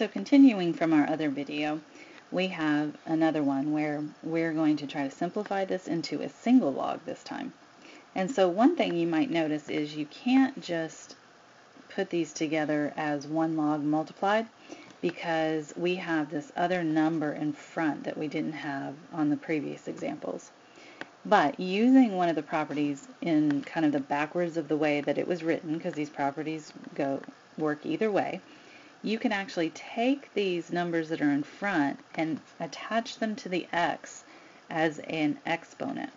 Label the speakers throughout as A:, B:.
A: So continuing from our other video, we have another one where we're going to try to simplify this into a single log this time. And so one thing you might notice is you can't just put these together as one log multiplied, because we have this other number in front that we didn't have on the previous examples. But using one of the properties in kind of the backwards of the way that it was written, because these properties work either way, you can actually take these numbers that are in front and attach them to the x as an exponent.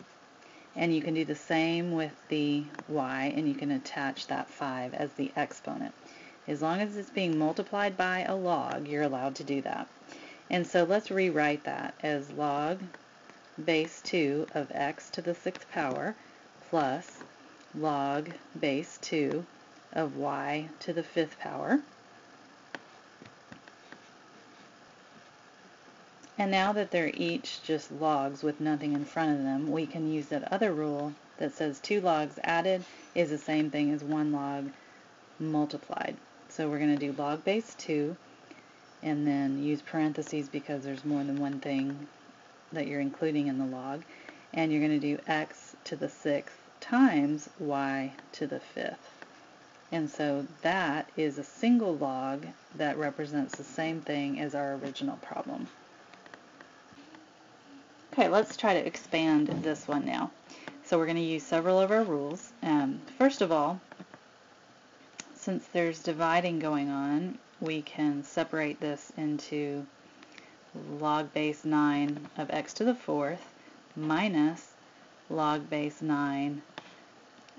A: And you can do the same with the y, and you can attach that 5 as the exponent. As long as it's being multiplied by a log, you're allowed to do that. And so let's rewrite that as log base 2 of x to the 6th power plus log base 2 of y to the 5th power. And now that they're each just logs with nothing in front of them, we can use that other rule that says 2 logs added is the same thing as 1 log multiplied. So we're going to do log base 2 and then use parentheses because there's more than one thing that you're including in the log. And you're going to do x to the 6th times y to the 5th. And so that is a single log that represents the same thing as our original problem. Okay, let's try to expand this one now. So we're going to use several of our rules. First of all, since there's dividing going on, we can separate this into log base 9 of x to the 4th minus log base 9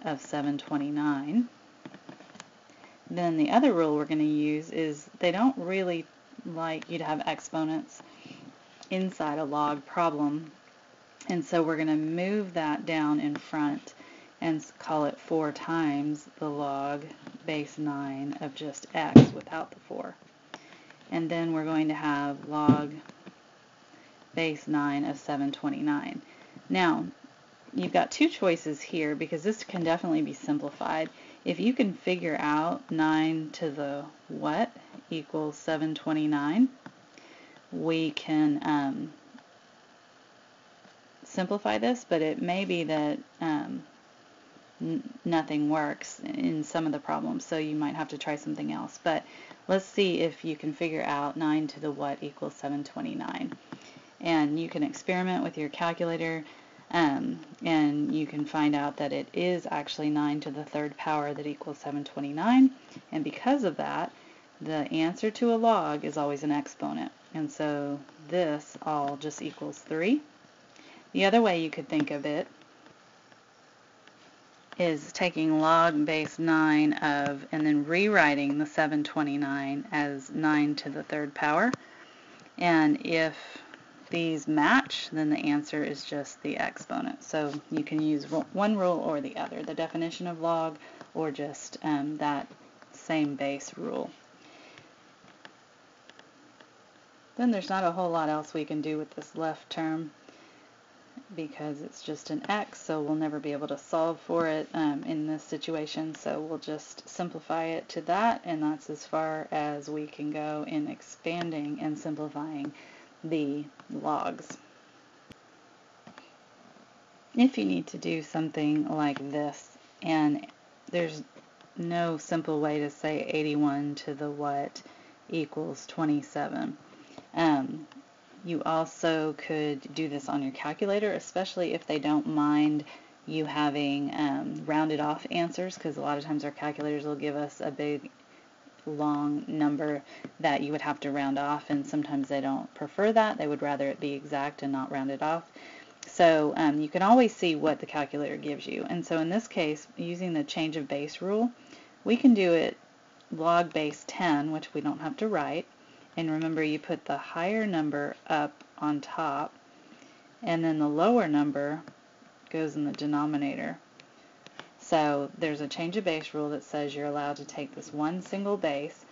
A: of 729. Then the other rule we're going to use is they don't really like you to have exponents inside a log problem, and so we're going to move that down in front and call it 4 times the log base 9 of just x without the 4. And then we're going to have log base 9 of 729. Now, you've got two choices here because this can definitely be simplified. If you can figure out 9 to the what equals 729, we can simplify this, but it may be that nothing works in some of the problems, so you might have to try something else. But let's see if you can figure out 9 to the what equals 729. And you can experiment with your calculator, and you can find out that it is actually 9 to the 3rd power that equals 729, and because of that, the answer to a log is always an exponent, and so this all just equals 3. The other way you could think of it is taking log base 9 of, and then rewriting the 729 as 9 to the 3rd power, and if these match, then the answer is just the exponent. So you can use one rule or the other, the definition of log or just that same base rule. Then there's not a whole lot else we can do with this left term because it's just an x, so we'll never be able to solve for it in this situation, so we'll just simplify it to that, and that's as far as we can go in expanding and simplifying the logs. If you need to do something like this, and there's no simple way to say 81 to the what equals 27, you also could do this on your calculator, especially if they don't mind you having rounded off answers, because a lot of times our calculators will give us a big long number that you would have to round off, and sometimes they don't prefer that. They would rather it be exact and not rounded off. So you can always see what the calculator gives you. And so in this case, using the change of base rule, we can do it log base 10, which we don't have to write. And remember, you put the higher number up on top, and then the lower number goes in the denominator. So there's a change of base rule that says you're allowed to take this one single base,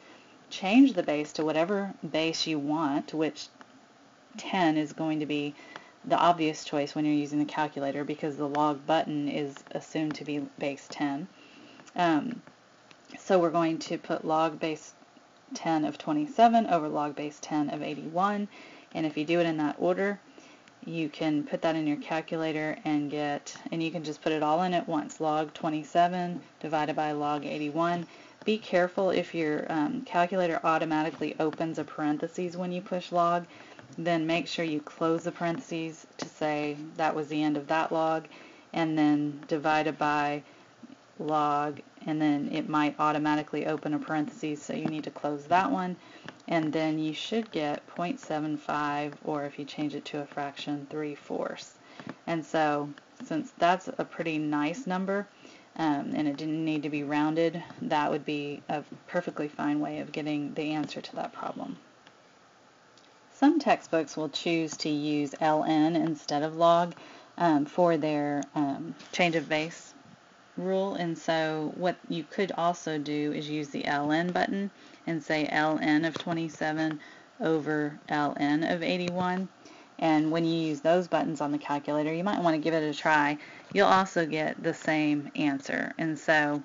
A: change the base to whatever base you want, which 10 is going to be the obvious choice when you're using the calculator because the log button is assumed to be base 10. So we're going to put log base 10 of 27 over log base 10 of 81. And if you do it in that order, you can put that in your calculator and you can just put it all in at once. Log 27 divided by log 81. Be careful if your calculator automatically opens a parentheses when you push log, then make sure you close the parentheses to say that was the end of that log, and then divided by log, and then it might automatically open a parentheses, so you need to close that one, and then you should get 0.75, or if you change it to a fraction, 3/4. And so since that's a pretty nice number, and it didn't need to be rounded, that would be a perfectly fine way of getting the answer to that problem. Some textbooks will choose to use ln instead of log for their change of base rule, and so what you could also do is use the ln button and say ln of 27 over ln of 81. And when you use those buttons on the calculator, you might want to give it a try. You'll also get the same answer. And so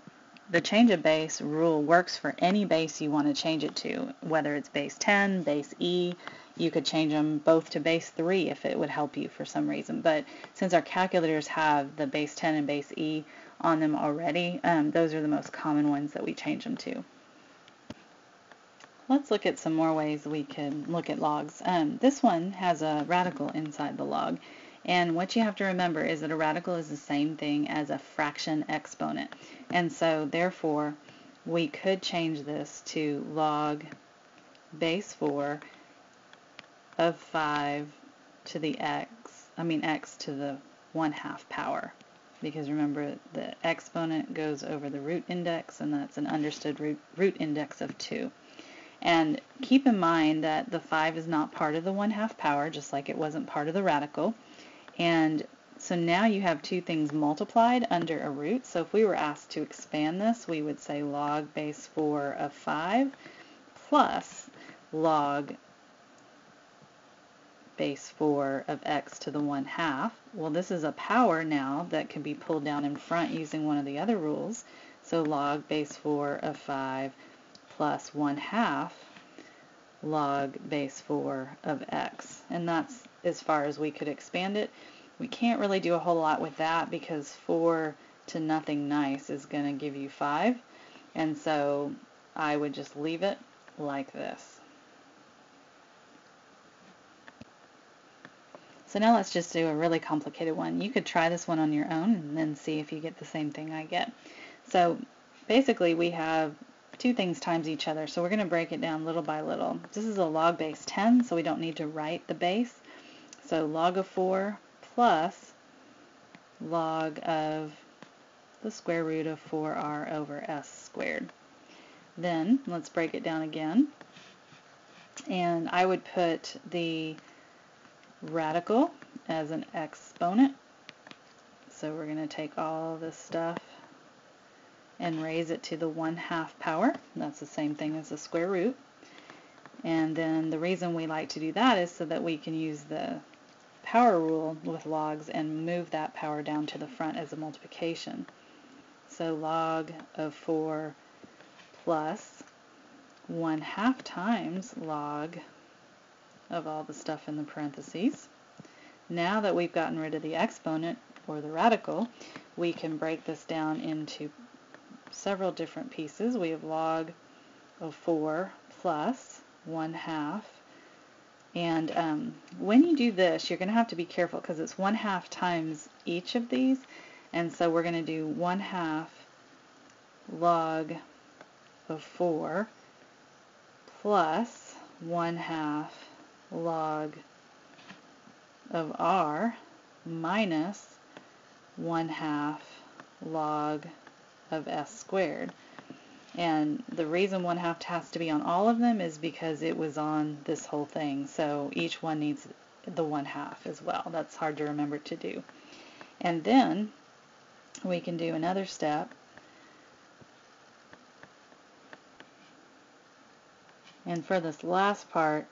A: the change of base rule works for any base you want to change it to, whether it's base 10, base e. You could change them both to base 3 if it would help you for some reason. But since our calculators have the base 10 and base e on them already, those are the most common ones that we change them to. Let's look at some more ways we can look at logs. This one has a radical inside the log, and what you have to remember is that a radical is the same thing as a fraction exponent, and so therefore we could change this to log base 4 of 5 to the x to the 1/2 power, because remember the exponent goes over the root index, and that's an understood root index of 2. And keep in mind that the 5 is not part of the 1/2 power, just like it wasn't part of the radical. And so now you have two things multiplied under a root. So if we were asked to expand this, we would say log base 4 of 5 plus log base 4 of x to the 1/2. Well, this is a power now that can be pulled down in front using one of the other rules. So log base 4 of 5 plus 1/2 log base 4 of x. And that's as far as we could expand it. We can't really do a whole lot with that because 4 to nothing nice is going to give you 5. And so I would just leave it like this. So now let's just do a really complicated one. You could try this one on your own and then see if you get the same thing I get. So basically we have two things times each other, so we're going to break it down little by little. This is a log base 10, so we don't need to write the base. So log of 4 plus log of the square root of 4r over s squared. Then let's break it down again, and I would put the radical as an exponent. So we're going to take all this stuff and raise it to the 1/2 power. That's the same thing as the square root. And then the reason we like to do that is so that we can use the power rule with logs and move that power down to the front as a multiplication. So log of 4 plus 1/2 times log of all the stuff in the parentheses. Now that we've gotten rid of the exponent or the radical, we can break this down into several different pieces. We have log of 4 plus 1/2, and when you do this, you're going to have to be careful because it's 1/2 times each of these, and so we're going to do 1/2 log of 4 plus 1/2 log of r minus 1/2 log of s squared. And the reason 1/2 has to be on all of them is because it was on this whole thing, so each one needs the 1/2 as well. That's hard to remember to do. And then we can do another step, and for this last part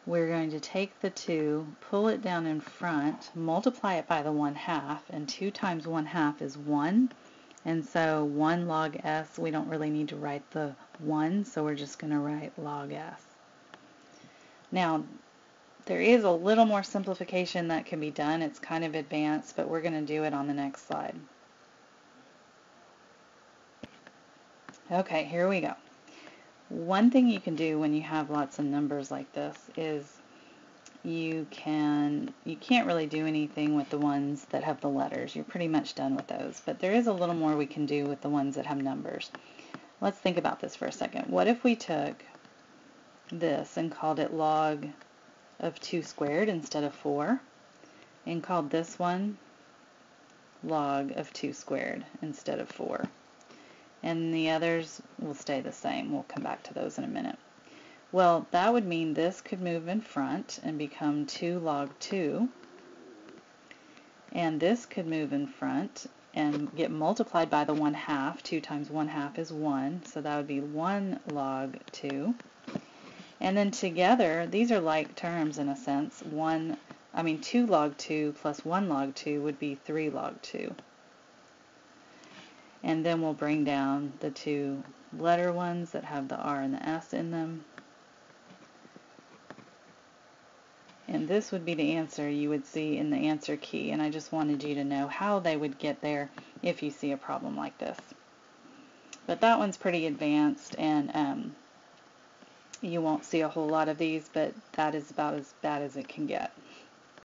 A: we're going to take the 2, pull it down in front, multiply it by the 1/2, and 2 times 1/2 is 1, And so 1 log s, we don't really need to write the 1, so we're just going to write log s. Now, there is a little more simplification that can be done. It's kind of advanced, but we're going to do it on the next slide. Okay, here we go. One thing you can do when you have lots of numbers like this is you can't really do anything with the ones that have the letters. You're pretty much done with those, but there is a little more we can do with the ones that have numbers. Let's think about this for a second. What if we took this and called it log of 2 squared instead of 4, and called this one log of 2 squared instead of 4? And the others will stay the same. We'll come back to those in a minute. Well, that would mean this could move in front and become 2 log 2, and this could move in front and get multiplied by the 1/2. 2 times 1/2 is 1, so that would be 1 log 2. And then together, these are like terms in a sense. 2 log 2 plus 1 log 2 would be 3 log 2. And then we'll bring down the 2 letter ones that have the R and the S in them. And this would be the answer you would see in the answer key. And I just wanted you to know how they would get there if you see a problem like this. But that one's pretty advanced, and you won't see a whole lot of these, but that is about as bad as it can get.